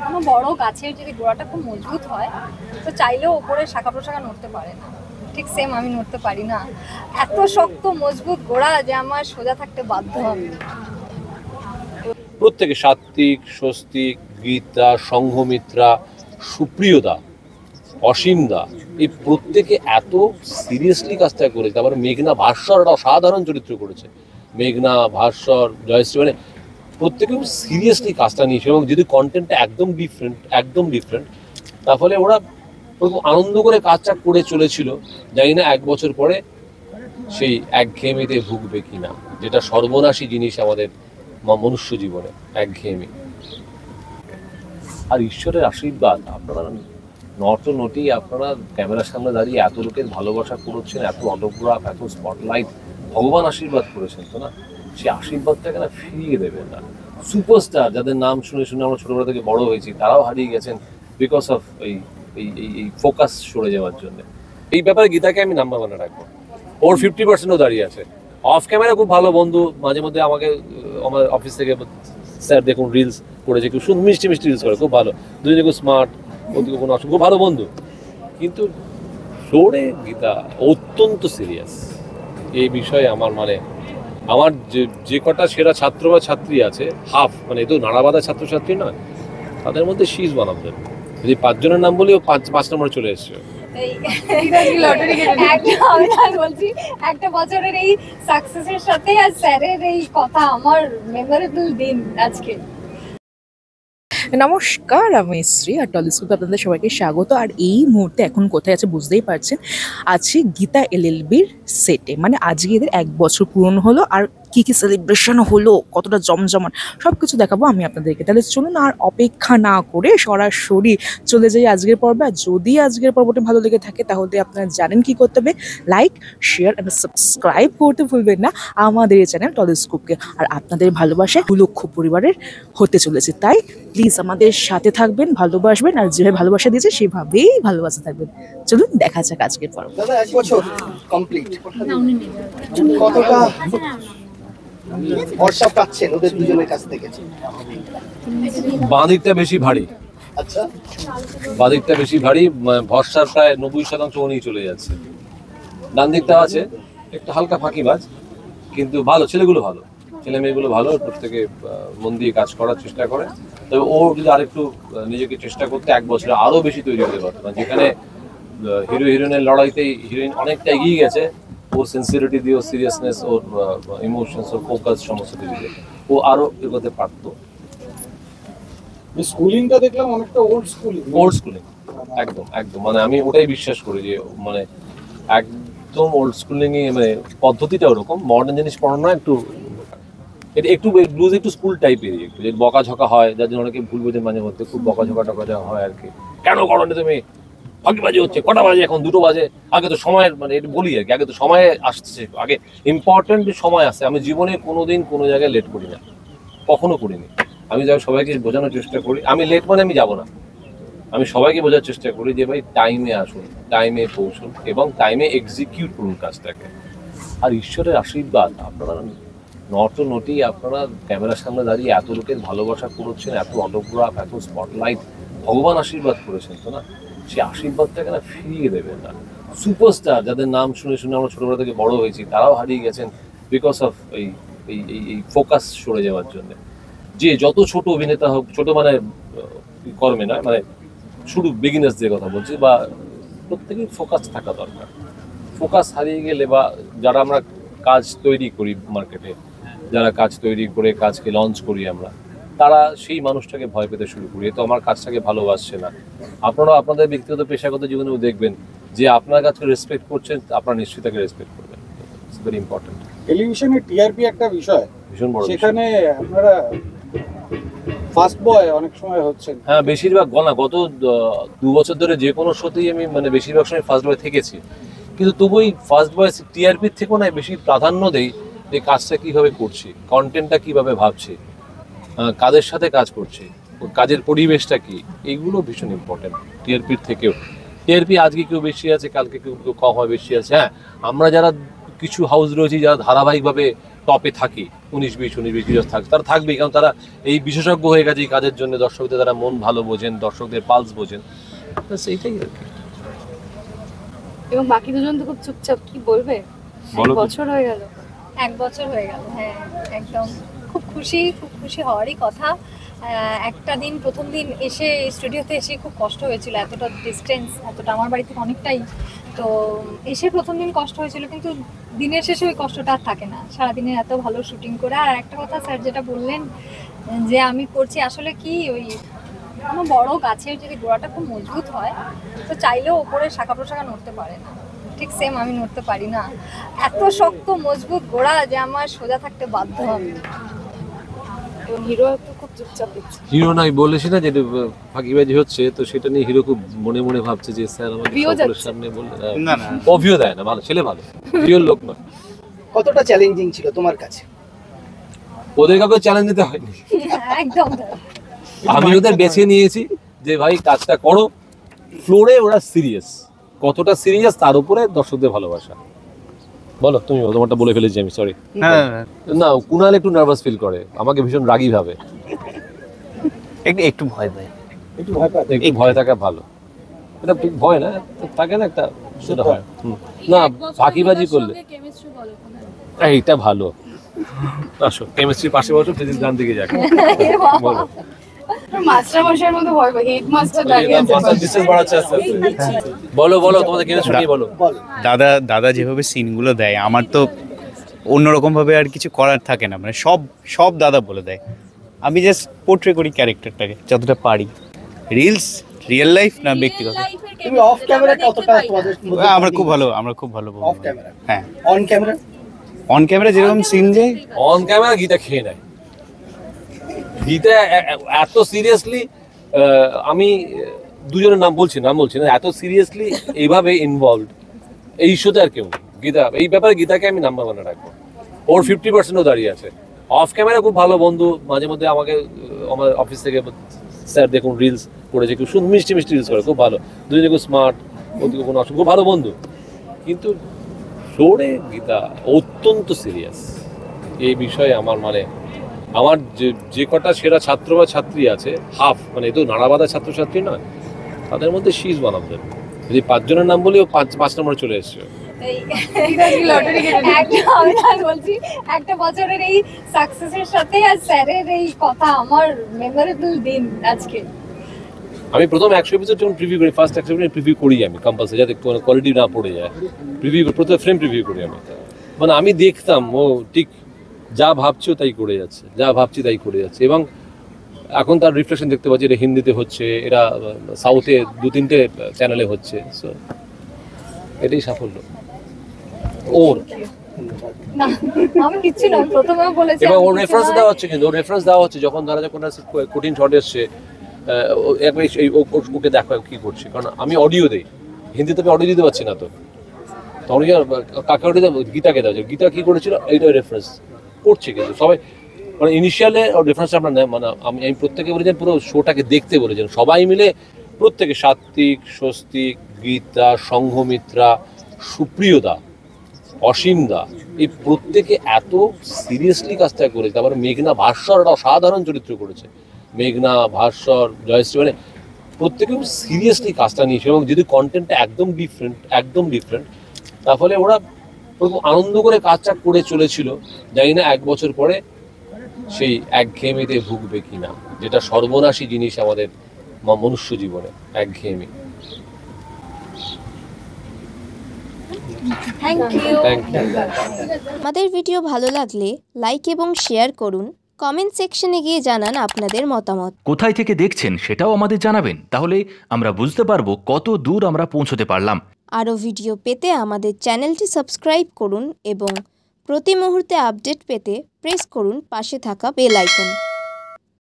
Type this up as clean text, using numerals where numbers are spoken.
কোনো বড় গাছের যদি গোড়াটা খুব মজবুত হয় তো চাইলেও ওপরে শাখা প্রশাখা নড়তে পারে না, ঠিক সেম আমি নড়তে পারি না। এত শক্ত মজবুত গোড়া যে আমার সোজা থাকতে বাধ্য আমি। প্রত্যেকে সাত্বিক, স্বস্তিক, গীতা, সংঘমিত্রা, সুপ্রিয়দা, অসীমদা, এই প্রত্যেকে এত সিরিয়াসলি কাজটা করেছে। তারপরে মেঘনা ভাস্বর একটা অসাধারণ চরিত্র করেছে। মেঘনা, ভাস্বর, জয়শ্রী, মানে প্রত্যেকে খুব সিরিয়াসলি কাজটা নিয়েছে এবং যদি কন্টেন্টটা একদম ডিফারেন্ট, তার ফলে ওরা আনন্দ করে কাজটা করে চলেছিল। জানি না 1 বছর পরে সেই একঘেয়েমিতে ভুগবে কিনা, যেটা সর্বনাশী জিনিস আমাদের মনুষ্য জীবনে, একঘেয়েমি। আর ঈশ্বরের আশীর্বাদ, আপনারা নটি আপনারা ক্যামেরার সামনে দাঁড়িয়ে এত লোকের ভালোবাসা করেছেন, এত অটোগ্রাফ, এত স্পটলাইট, ভগবান আশীর্বাদ করেছেন তো না, সেই আশীর্বাদটাকে না ফিরিয়ে দেবেন না। সুপারস্টার যাদের নাম শুনে শুনে আমরা ছোটবেলা থেকে বড় হয়েছি, তারাও হারিয়ে গেছেন বিকজ অফ এই ফোকাস সরে যাওয়ার জন্য। এই ব্যাপারে গীতাকে আমি নাম্বার 1-এ রাখবো। ওর 50%ও দাঁড়িয়ে আছে। অফ ক্যামেরা খুব ভালো বন্ধু, মাঝে মধ্যে আমাকে আমার অফিস থেকে স্যার দেখুন রিলস করেছে, খুব মিষ্টি রিলস করে, খুব ভালো, দুজনে খুব স্মার্ট, ওদিকে কোনো অসুবিধা, খুব ভালো বন্ধু। কিন্তু ফ্লোরে গীতা অত্যন্ত সিরিয়াস এই বিষয়ে। আমার যে কটা সেরা ছাত্র বা ছাত্রী আছে, হাফ, মানে এ তো নাড়াবাঁধা ছাত্রছাত্রী নয়, তাদের মধ্যে she is one of them. যদি 5 জনের নাম বলি, ও 5 নম্বরে চলে এসছে। একটা বছরের এই সাকসেসের সাথে আর স্যারের এই কথা আমার মেমোরেবল দিন আজকে। নমস্কার, আমি শ্রী আর টলিস্কোপে আপনাদের সবাইকে স্বাগত। আর এই মুহূর্তে এখন কোথায় আছে বুঝতেই পারছেন, আছি গীতা এলএলবির সেটে। মানে আজকে এদের 1 বছর পূরণ হলো, আর কি কি সেলিব্রেশন হলো, কতটা জমজমান, সব কিছু দেখাবো আমি আপনাদেরকে। তাহলে চলুন আর অপেক্ষা না করে সরাসরি চলে যাই আজকের পর্বে। আর যদি আজকের পর্বটা ভালো লেগে থাকে তাহলে আপনারা জানেন কি করতে হবে, লাইক, শেয়ার অ্যান্ড সাবস্ক্রাইব করতে ভুলবেন না আমাদের এই চ্যানেল টলিস্কোপকে। আর আপনাদের ভালোবাসায় 2 লক্ষ পরিবারের হতে চলেছে, তাই প্লিজ আমাদের সাথে থাকবেন, ভালোবাসবেন, আর যেভাবে ভালোবাসা দিয়েছে সেভাবেই ভালোবাসা থাকবেন। চলুন দেখা যাক আজকের পর্ব। দাদা 1 বছর কমপ্লিট, কতটা ভরসা পাচ্ছেন ওদের দুজনের কাছ থেকে? বাঁদিকটা বেশি ভারী। আচ্ছা, বাঁদিকটা বেশি ভারী, ভরসার প্রায় 90% ও নিয়ে চলে যাচ্ছে। ডান দিকটা আছে একটু হালকা ফাঁকিবাজ, কিন্তু ভালো, ছেলেগুলো ভালো, ছেলে মেয়েগুলো ভালো, প্রত্যেকে মন দিয়ে কাজ করার চেষ্টা করে। তবে ও যদি আরেকটু নিজেকে চেষ্টা করতে 1 বছরে আরো বেশি তৈরি হতে পারতো। যেখানে হিরো হিরোইনের লড়াইতেই হিরোইন অনেকটা এগিয়ে গেছে, ওর সিনসিয়ারিটি দিয়ে, ওর সিরিয়াসনেস, ওর ইমোশনস, ওর ফোকাস, সমস্ত কিছু দিয়ে ও আরো এগোতে পারতো। স্কুলিংটা দেখলাম অনেকটা ওল্ড স্কুলিং, একদম মানে আমি ওটাই বিশ্বাস করি যে মানে একদম ওল্ড স্কুলিং, মানে পদ্ধতিটা ওরকম, মডার্ন জিনিস পড়ানো একটু, এটা একটু ব্লুজ, একটু স্কুল টাইপেরই, একটু যে বকাঝকা হয়, যার জন্য অনেকে ভুল বোঝেন মাঝে মধ্যে, খুব বকাঝকা টকা হয় আর কি। কেন করো না তুমি, ফাঁকি বাজে হচ্ছে, কটা বাজে এখন, 2টো বাজে, আগে তো সময়ের, মানে এটা বলি আর কি, আগে তো সময়ে আসছে, আগে ইম্পর্টেন্ট যে সময় আসছে। আমি জীবনে কোনোদিন কোনো জায়গায় লেট করি না, কখনো করিনি। আমি যাই সবাইকে বোঝানোর চেষ্টা করি, আমি লেট মানে আমি যাবো না, আমি সবাইকে বোঝার চেষ্টা করি যে ভাই টাইমে আসুন, টাইমে পৌঁছুন এবং টাইমে এক্সিকিউট করুন কাজটাকে। আর ঈশ্বরের আশীর্বাদ, আপনারা নটি আপনারা ক্যামেরার সামনে দাঁড়িয়ে এত লোকের ভালোবাসা করেছেন, এত অটোগ্রাফ, এত স্পটলাইট, ভগবান আশীর্বাদ করেছেন তো না, সেই আশীর্বাদটাকে না ফিরিয়ে দেবেন না। সুপারস্টার যাদের নাম শুনে শুনে আমরা ছোটবেলা থেকে বড় হয়েছি, তারাও হারিয়ে গেছেন বিকজ অফ এই ফোকাস সরে যাওয়ার জন্য। যে যত ছোট অভিনেতা হোক, ছোট মানে কর্মে নয়, মানে শুধু বিগিনার্সদের কথা বলছি, বা প্রত্যেকেই ফোকাস থাকা দরকার। ফোকাস হারিয়ে গেলে, বা যারা আমরা কাজ তৈরি করি মার্কেটে, যারা কাজ তৈরি করে কাজকে লঞ্চ করি আমরা, তারা সেই মানুষটাকে ভয় পেতে শুরু করি, তো আমার কাজটাকে ভালোবাসছে না। আপনারা আপনাদের ব্যক্তিগত পেশাগত জীবনেও দেখবেন যে আপনার কাজকে রেসপেক্ট করছেন, আপনারা নিশ্চয়ই তাকে রেসপেক্ট করবেন। It's very important. টেলিভিশনে টিআরপি একটা বিষয়, ভীষণ বড়, সেখানে আপনারা ফার্স্ট বয় অনেক সময় হচ্ছেন। হ্যাঁ, বেশিরভাগ গত 2 বছর ধরে যে কোনো শোতেই আমি মানে বেশিরভাগ সময় ফার্স্ট বয় থেকেছি, কিন্তু তবুই ফার্স্ট বয় টিআরপির থেকেও না বেশি প্রাধান্য দেই যে কাজটা কীভাবে করছি, কন্টেন্টটা কীভাবে ভাবছি, কাদের সাথে কাজ করছি, কাজের পরিবেশটা কী, এইগুলো ভীষণ ইম্পর্টেন্ট টিআরপির থেকেও। টিআরপি আজকে কেউ বেশি আছে, কালকে কেউ কম হয়, বেশি আছে। হ্যাঁ, আমরা যারা কিছু হাউস রয়েছি, যারা ধারাবাহিকভাবে টপে থাকে 19-20 কিছু থাকে, তারা থাকবেই, কারণ তারা এই বিশেষজ্ঞ হয়ে গেছে এই কাজের জন্য, দর্শকদের তারা মন ভালো বোঝেন, দর্শকদের পালস বোঝেন, এইটাই আর কি। এবং বাকি দুজন তো খুব চুপচাপ, কি বলবে? বলো। বছর হয়ে গেল। 1 বছর হয়ে গেল, হ্যাঁ একদম খুব খুশি হওয়ারই কথা। একটা দিন, প্রথম দিন এসে স্টুডিওতে এসে খুব কষ্ট হয়েছিল, এতটা ডিস্টেন্স, এতটা আমার বাড়ি থেকে অনেকটাই, তো এসে প্রথম দিন কষ্ট হয়েছিল, কিন্তু দিনের শেষে ওই কষ্টটা আর থাকে না, সারাদিনের এত ভালো শুটিং করে। আর একটা কথা স্যার যেটা বললেন যে আমি করছি, আসলে কি ওই কোনো বড় গাছের যদি গোড়াটা খুব মজবুত হয় তো চাইলেও ওপরে শাখা প্রশাখা নড়তে পারে না, ঠিক সেম আমি নড়তে পারি না, এত শক্ত মজবুত গোড়া যে আমার সোজা থাকতে বাধ্য আমি। এবং হিরো তো খুব চুপচাপ দিচ্ছে। হিরো নাই বলেছি না, যেটা ফাঁকিবাজি হচ্ছে, তো সেটা নিয়ে হিরো খুব মনে মনে ভাবছে যে স্যার আমাকে ভিউ সকলের যাচ্ছে। সামনে বললেন। না না অভিও দেয় না, ভালো ছেলে, ভালো ভিউর লোক নয়। কতটা চ্যালেঞ্জিং ছিল তোমার কাছে? ওদের কাউকে চ্যালেঞ্জ দিতে হয়নি, একদম আমি ওদের বেছে নিয়েছি যে ভাই কাজটা করো। ফ্লোরে ওরা সিরিয়াস, কতটা সিরিয়াস তার উপরে দর্শকদের ভালোবাসা। বলো তুমি, তোমারটা বলে ফেলেছি আমি, সরি। না, কুনাল একটু নার্ভাস ফিল করে, আমাকে ভীষণ রাগী ভাবে, একটু ভয় পায়। একটু ভয় থাকা ভালো, এটা ঠিক ভয় না, থাকে না একটা, সেটা হয়। না, ফাঁকিবাজি করলে এইটা ভালো। আসো কেমিস্ট্রি পাশে বসো, ফিজিক্স গান দিকে যাক। বলো। মাস্টার মশাইয়ের মতো ভয় পাই, হেডমাস্টার দাঁড়িয়ে আছে। বলো বলো, তোমাদের কেমিস্ট্রি নিয়ে বলো। দাদা যেভাবে সিনগুলো দেয়, আমার তো অন্যরকম ভাবে আর কিছু করার থাকে না, মানে সব দাদা বলে দেয়, আমি জাস্ট পোর্ট্রে করি ক্যারেক্টারটাকে যতটা পারি। রিয়েল লাইফ না ব্যক্তিগত? তুমি অফ ক্যামেরা কতটা তোমাদের মধ্যে? আমরা খুব ভালো অফ ক্যামেরা, হ্যাঁ। অন ক্যামেরা যেরকম সিন যায়, অন ক্যামেরা গীতা খেয়ে নেয়। গীতা এত সিরিয়াসলি, আমি দুজনের নাম বলছি না, এত সিরিয়াসলি এইভাবে ইনভলভড এই ইস্যুতে আর কেউ নেই। গীতা এই ব্যাপারে, গীতাকে আমি নাম্বার 1 রাখবো। ওর 50%ও দাঁড়িয়ে আছে। অফ ক্যামেরা খুব ভালো বন্ধু, মাঝে মধ্যে আমাকে আমার অফিস থেকে স্যার দেখুন রিলস করেছে, খুব সুন্দর মিষ্টি রিলস করে, খুব ভালো, দুজনে খুব স্মার্ট, ওদিকে কোনো অসুবিধা, খুব ভালো বন্ধু। কিন্তু ফ্লোরে গীতা অত্যন্ত সিরিয়াস এই বিষয়ে। আমার যে কটা সেরা ছাত্র বা ছাত্রী আছে, হাফ, মানে এ তো নাড়াবাঁধা ছাত্রছাত্রী নয়, তাদের মধ্যে শীষ বানাবেন। যদি 5 জনের নাম বলি, ও 5 নম্বরে চলে এসছে। আমি বলছি, একটা বছরের এই সাকসেসের সাথে আর স্যারের এই কথা আমার মেমোরেবল দিন আজকে। আমি প্রথম 100 এপিসোড যখন প্রিভিউ করি, ফার্স্ট 100 এপিসোড প্রিভিউ করি আমি কম্পালসারি, যাতে কোনো কোয়ালিটি না পড়ে যায়। প্রিভিউ প্রত্যেক ফ্রেম প্রিভিউ করি আমি, মানে আমি দেখতাম ও ঠিক যা ভাবছো তাই করে যাচ্ছে, যা ভাবছি তাই করে যাচ্ছে। এবং এখন তার রিফ্লেকশন দেখতে পাচ্ছি, এটা হিন্দিতে হচ্ছে, এরা সাউথে 2-3টে চ্যানেলে হচ্ছে, সো এটাই সাফল্য ওর। না আমি কিচ্ছু না, প্রথমে বলেছি। এবং ওর রেফারেন্স দেওয়া হচ্ছে, কিন্তু ওর রেফারেন্স দেওয়া হচ্ছে যখন যখন কঠিন শট এসছে, ওকে দেখো কি করছে, কারণ আমি অডিও দিই, হিন্দিতে আমি অডিও দিতে পারছি না, তো তখন কাকে অডিও দেবো, গীতাকে দেওয়া যায়। গীতা কি করেছিল এইটা রেফারেন্স করছে, কিন্তু সবাই মানে ইনিশিয়ালে রেফারেন্স আমরা নেয়, মানে আমি প্রত্যেকে বলেছেন পুরো শোটাকে দেখতে বলেছেন, সবাই মিলে প্রত্যেকে, সাত্বিক, স্বস্তিক, গীতা, সংঘমিত্রা, সুপ্রিয়দা, অসীমদা, এই প্রত্যেকে এত সিরিয়াসলি কাজটা করেছে। তারপরে মেঘনা ভাস্বর একটা অসাধারণ চরিত্র করেছে, মেঘনা, ভাস্বর, জয়শ্রী, মানে প্রত্যেকে খুব সিরিয়াসলি কাজটা নিয়েছে। এবং যদি কন্টেন্টটা একদম ডিফারেন্ট, তার ফলে ওরা আনন্দ করে কাজটা করে চলেছিল। জানি না 1 বছর পরে সেই একঘেয়েমিতে ভুগবে কিনা, যেটা সর্বনাশী জিনিস আমাদের মনুষ্য জীবনে, একঘেয়েমি। Thank you. আমাদের ভিডিও ভালো লাগলে লাইক এবং শেয়ার করুন, কমেন্ট সেকশনে গিয়ে জানান আপনাদের মতামত। কোথায় থেকে দেখছেন সেটাও আমাদের জানাবেন, তাহলে আমরা বুঝতে পারবো কত দূর আমরা পৌঁছতে পারলাম। আরও ভিডিও পেতে আমাদের চ্যানেলটি সাবস্ক্রাইব করুন এবং প্রতি মুহূর্তে আপডেট পেতে প্রেস করুন পাশে থাকা বেল আইকন।